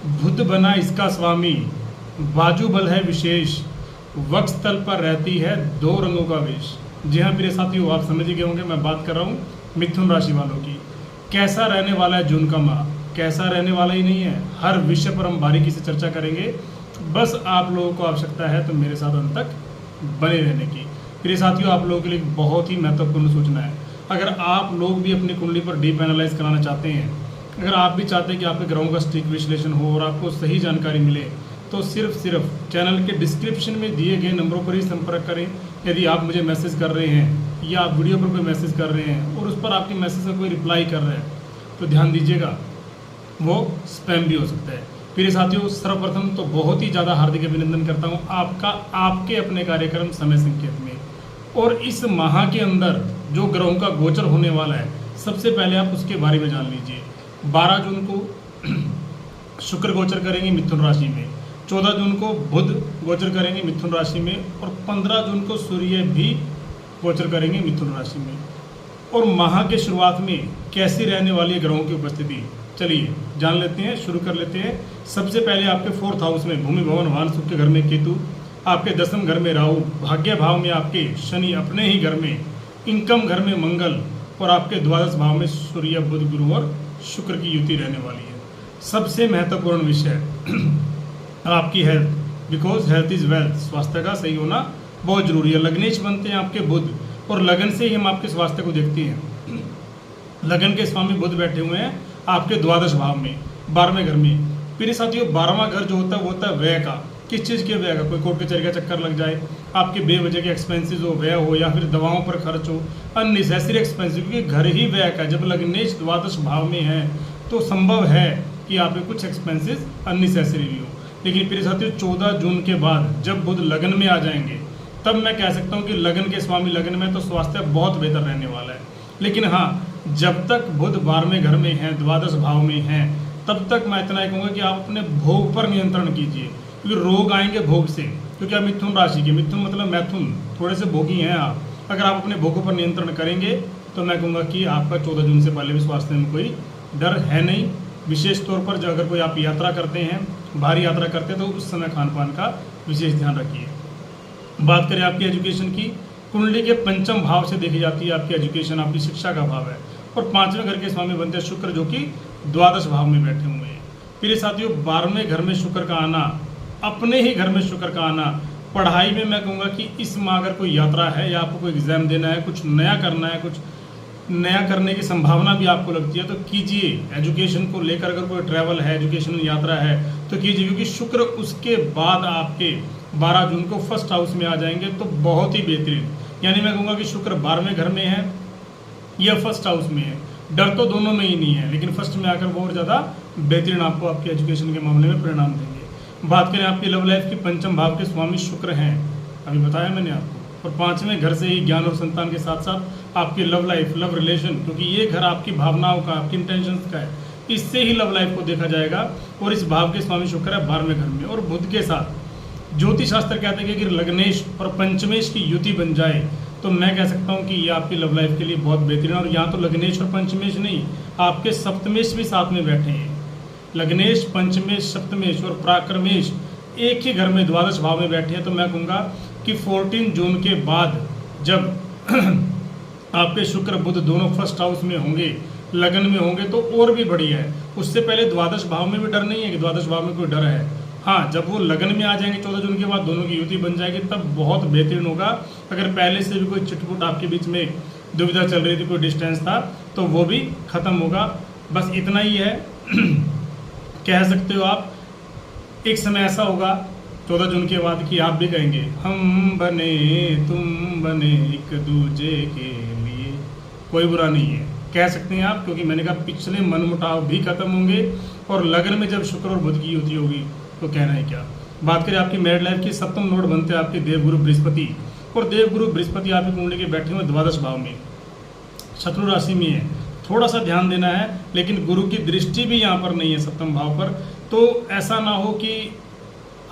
बुध बना इसका स्वामी, बाजू बल है विशेष, वक्षस्थल पर रहती है दो रंगों का वेश। जी हाँ प्रिय साथियों, आप समझ गए होंगे मैं बात कर रहा हूँ मिथुन राशि वालों की। कैसा रहने वाला है जून का माह, कैसा रहने वाला ही नहीं है, हर विषय पर हम बारीकी से चर्चा करेंगे। बस आप लोगों को आवश्यकता है तो मेरे साथ अंत तक बने रहने की। प्रिय साथियों, आप लोगों के लिए बहुत ही महत्वपूर्ण सूचना है। अगर आप लोग भी अपनी कुंडली पर डीप एनालाइज कराना चाहते हैं, अगर आप भी चाहते हैं कि आपके ग्रहों का सटीक विश्लेषण हो और आपको सही जानकारी मिले, तो सिर्फ चैनल के डिस्क्रिप्शन में दिए गए नंबरों पर ही संपर्क करें। यदि आप मुझे मैसेज कर रहे हैं या आप वीडियो पर कोई मैसेज कर रहे हैं और उस पर आपके मैसेज का कोई रिप्लाई कर रहे हैं, तो ध्यान दीजिएगा वो स्पैम भी हो सकता है। प्रिय साथियों, सर्वप्रथम तो बहुत ही ज़्यादा हार्दिक अभिनंदन करता हूँ आपका आपके अपने कार्यक्रम समय संकेत में। और इस माह के अंदर जो ग्रहों का गोचर होने वाला है, सबसे पहले आप उसके बारे में जान लीजिए। 12 जून को शुक्र गोचर करेंगे मिथुन राशि में, 14 जून को बुध गोचर करेंगे मिथुन राशि में और 15 जून को सूर्य भी गोचर करेंगे मिथुन राशि में। और माह के शुरुआत में कैसी रहने वाली है ग्रहों की उपस्थिति, चलिए जान लेते हैं, शुरू कर लेते हैं। सबसे पहले आपके 4th हाउस में भूमि भवन वाहन सुख के घर में केतु, आपके 10वें घर में राहु, भाग्य भाव में आपके शनि अपने ही घर में, इनकम घर में मंगल और आपके 12वें भाव में सूर्य बुध गुरु और शुक्र की युति रहने वाली है। सबसे महत्वपूर्ण विषय आपकी health, because health is wealth. स्वास्थ्य का सही होना बहुत जरूरी है। लग्नेश बनते हैं आपके बुध और लगन से ही हम आपके स्वास्थ्य को देखते हैं। लगन के स्वामी बुध बैठे हुए हैं आपके 12वें भाव में, 12वें घर में। प्रिय साथियों, 12वां घर जो होता है वो होता है व्यय का। किस चीज़ के व्यय का? कोई कोर्ट कचहरी का चक्कर लग जाए, आपके बेवजह के एक्सपेंसेस हो, व्यय हो, या फिर दवाओं पर खर्च हो, अननेसेसरी एक्सपेंसिव, क्योंकि घर ही व्यय का। जब लग्नेश 12वें भाव में है तो संभव है कि आप पे कुछ एक्सपेंसेस अननेसेसरी भी हो। लेकिन प्रिय साथियों, 14 जून के बाद जब बुध लगन में आ जाएंगे, तब मैं कह सकता हूँ कि लगन के स्वामी लगन में तो स्वास्थ्य बहुत बेहतर रहने वाला है। लेकिन हाँ, जब तक बुध 12वें घर में है, 12वें भाव में है, तब तक मैं इतना ही कहूँगा कि आप अपने भोग पर नियंत्रण कीजिए, क्योंकि रोग आएंगे भोग से। क्योंकि आप मिथुन राशि के, मिथुन मतलब मैथुन, थोड़े से भोगी हैं आप। अगर आप अपने भोगों पर नियंत्रण करेंगे तो मैं कहूँगा कि आपका 14 जून से पहले भी स्वास्थ्य में कोई डर है नहीं। विशेष तौर पर अगर कोई आप यात्रा करते हैं, भारी यात्रा करते हैं, तो उस समय खान पान का विशेष ध्यान रखिए। बात करें आपकी एजुकेशन की, कुंडली के 5वें भाव से देखी जाती है आपकी एजुकेशन, आपकी शिक्षा का भाव है। और 5वें घर के स्वामी बनते हैं शुक्र, जो कि 12वें भाव में बैठे हुए हैं। प्रिय साथियों, 12वें घर में शुक्र का आना, अपने ही घर में शुक्र का आना, पढ़ाई में मैं कहूँगा कि इस माह अगर कोई यात्रा है या आपको कोई एग्जाम देना है, कुछ नया करना है, कुछ नया करने की संभावना भी आपको लगती है, तो कीजिए। एजुकेशन को लेकर अगर कोई ट्रैवल है, एजुकेशन यात्रा है, तो कीजिए, क्योंकि शुक्र उसके बाद आपके 12 जून को 1st हाउस में आ जाएंगे, तो बहुत ही बेहतरीन। यानी मैं कहूँगा कि शुक्र 12वें घर में है या 1st हाउस में है। डर तो दोनों में ही नहीं है, लेकिन 1st में आकर वो और ज़्यादा बेहतरीन आपको आपके एजुकेशन के मामले में परिणाम देंगे। बात करें आपकी लव लाइफ की, 5वें भाव के स्वामी शुक्र हैं, अभी बताया मैंने आपको। और 5वें घर से ही ज्ञान और संतान के साथ साथ आपकी लव लाइफ, लव रिलेशन, क्योंकि ये घर आपकी भावनाओं का, आपकी इंटेंशंस का है, इससे ही लव लाइफ को देखा जाएगा। और इस भाव के स्वामी शुक्र है 12वें घर में और बुध के साथ। ज्योतिष शास्त्र कहते हैं कि लग्नेश और पंचमेश की युति बन जाए, तो मैं कह सकता हूँ कि ये आपकी लव लाइफ के लिए बहुत बेहतरीन। और यहाँ तो लग्नेश और पंचमेश नहीं, आपके सप्तमेश भी साथ में बैठे हैं। लग्नेश, पंचमेश, सप्तमेश और पराक्रमेश एक ही घर में 12वें भाव में बैठे हैं। तो मैं कहूँगा कि 14 जून के बाद जब आपके शुक्र बुध दोनों 1st हाउस में होंगे, लगन में होंगे, तो और भी बढ़िया है। उससे पहले 12वें भाव में भी डर नहीं है कि 12वें भाव में कोई डर है। हाँ, जब वो लगन में आ जाएंगे 14 जून के बाद, दोनों की युति बन जाएगी, तब बहुत बेहतरीन होगा। अगर पहले से भी कोई चिटपुट आपके बीच में दुविधा चल रही थी, कोई डिस्टेंस था, तो वो भी खत्म होगा। बस इतना ही है। कह सकते हो आप, एक समय ऐसा होगा 14 जून के बाद कि आप भी कहेंगे हम बने तुम बने एक दूजे के लिए। कोई बुरा नहीं है, कह सकते हैं आप, क्योंकि मैंने कहा पिछले मनमुटाव भी खत्म होंगे। और लगन में जब शुक्र और बुध की युति होगी तो कहना है क्या। बात करें आपकी मैरिड लाइफ की, 7वें नोड बनते हैं आपके देवगुरु बृहस्पति। और देवगुरु बृहस्पति आपकी कुंडली के बैठे हुए 12वें भाव में, शत्रु राशि में है। थोड़ा सा ध्यान देना है, लेकिन गुरु की दृष्टि भी यहाँ पर नहीं है 7वें भाव पर। तो ऐसा ना हो कि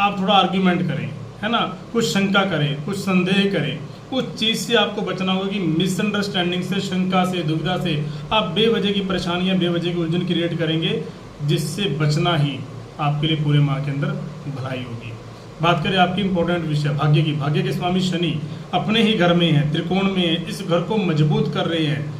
आप थोड़ा आर्ग्यूमेंट करें, है ना, कुछ शंका करें, कुछ संदेह करें। उस चीज़ से आपको बचना होगा कि मिसअंडरस्टैंडिंग से, शंका से, दुविधा से आप बेवजह की परेशानियां, बेवजह की उलझन क्रिएट करेंगे, जिससे बचना ही आपके लिए पूरे माह के अंदर भलाई होगी। बात करें आपकी इंपॉर्टेंट विषय भाग्य की, भाग्य के स्वामी शनि अपने ही घर में है, त्रिकोण में है, इस घर को मजबूत कर रहे हैं।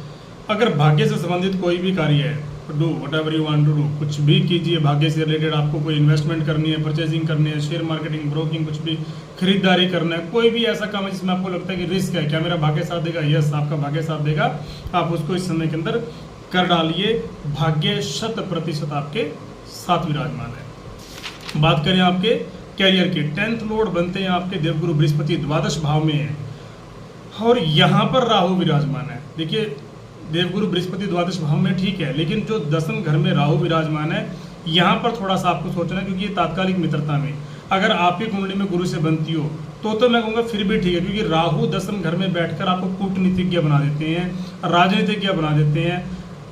अगर भाग्य से संबंधित कोई भी कार्य है, do whatever you want to do, कुछ भी कीजिए भाग्य से रिलेटेड, आपको कोई इन्वेस्टमेंट करनी है, परचेजिंग करनी है, शेयर मार्केटिंग, ब्रोकिंग, कुछ भी खरीदारी करना है, कोई भी ऐसा काम है जिसमें आपको लगता है कि रिस्क है, क्या मेरा भाग्य साथ देगा, यस आपका भाग्य साथ देगा, आप उसको इस समय के अंदर कर डालिए। भाग्य 100% आपके साथ विराजमान है। बात करें आपके कैरियर की, 10th लॉर्ड बनते हैं आपके देवगुरु बृहस्पति, द्वादश भाव में है और यहाँ पर राहु विराजमान है। देखिए देवगुरु बृहस्पति द्वादश भाव में ठीक है, लेकिन जो 10वें घर में राहु विराजमान है, यहाँ पर थोड़ा सा आपको सोचना है, क्योंकि ये तात्कालिक मित्रता में अगर आपकी कुंडली में गुरु से बनती हो तो मैं कहूँगा फिर भी ठीक है, क्योंकि राहु 10वें घर में बैठकर आपको कूटनीतिज्ञ बना देते हैं, राजनीतिज्ञ बना देते हैं,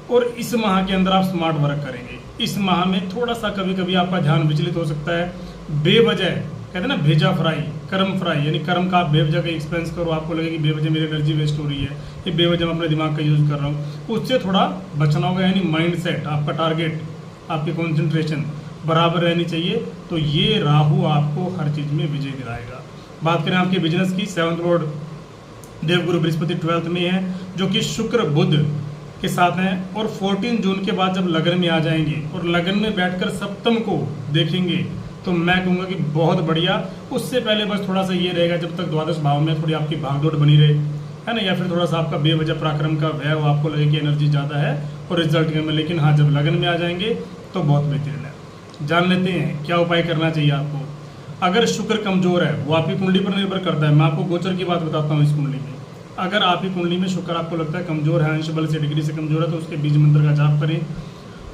और इस माह के अंदर आप स्मार्ट वर्क करेंगे। इस माह में थोड़ा सा कभी कभी आपका ध्यान विचलित हो सकता है, बेवजह कहते हैं ना भेजा फ्राई, कर्म फ्राई, यानी कर्म का आप बेवजह का एक्सपेंस करो, आपको लगे कि बेवजह मेरी एनर्जी वेस्ट हो रही है, ये बेवजह मैं अपने दिमाग का यूज़ कर रहा हूँ, उससे थोड़ा बचना होगा। यानी माइंड सेट, आपका टारगेट, आपकी कॉन्सेंट्रेशन बराबर रहनी चाहिए, तो ये राहु आपको हर चीज़ में विजय दिलाएगा। बात करें आपके बिजनेस की, 7th लॉर्ड देवगुरु बृहस्पति 12th में है, जो कि शुक्र बुध के साथ हैं, और 14 जून के बाद जब लगन में आ जाएंगे और लगन में बैठकर सप्तम को देखेंगे, तो मैं कहूँगा कि बहुत बढ़िया। उससे पहले बस थोड़ा सा ये रहेगा, जब तक द्वादश भाव में थोड़ी आपकी भागदौड़ बनी रहे, है ना, या फिर थोड़ा सा आपका बेवजह पराक्रम का व्यय हो, आपको लगे कि एनर्जी ज़्यादा है और रिजल्ट कम है, लेकिन हाँ जब लगन में आ जाएंगे तो बहुत बेहतरीन है। जान लेते हैं क्या उपाय करना चाहिए आपको। अगर शुक्र कमजोर है, वो आपकी कुंडली पर निर्भर करता है, मैं आपको गोचर की बात बताता हूँ। इस कुंडली में अगर आपकी कुंडली में शुक्र आपको लगता है कमजोर है, अंश बल से डिग्री से कमजोर है, तो उसके बीज मंत्र का जाप करें,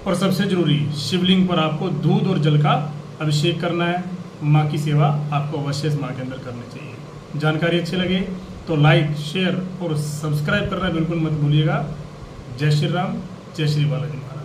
और सबसे जरूरी शिवलिंग पर आपको दूध और जल का अभिषेक करना है। माँ की सेवा आपको अवश्य इस माह के अंदर करनी चाहिए। जानकारी अच्छी लगे तो लाइक, शेयर और सब्सक्राइब करना बिल्कुल मत भूलिएगा। जय श्री राम, जय श्री बालाजी महाराज।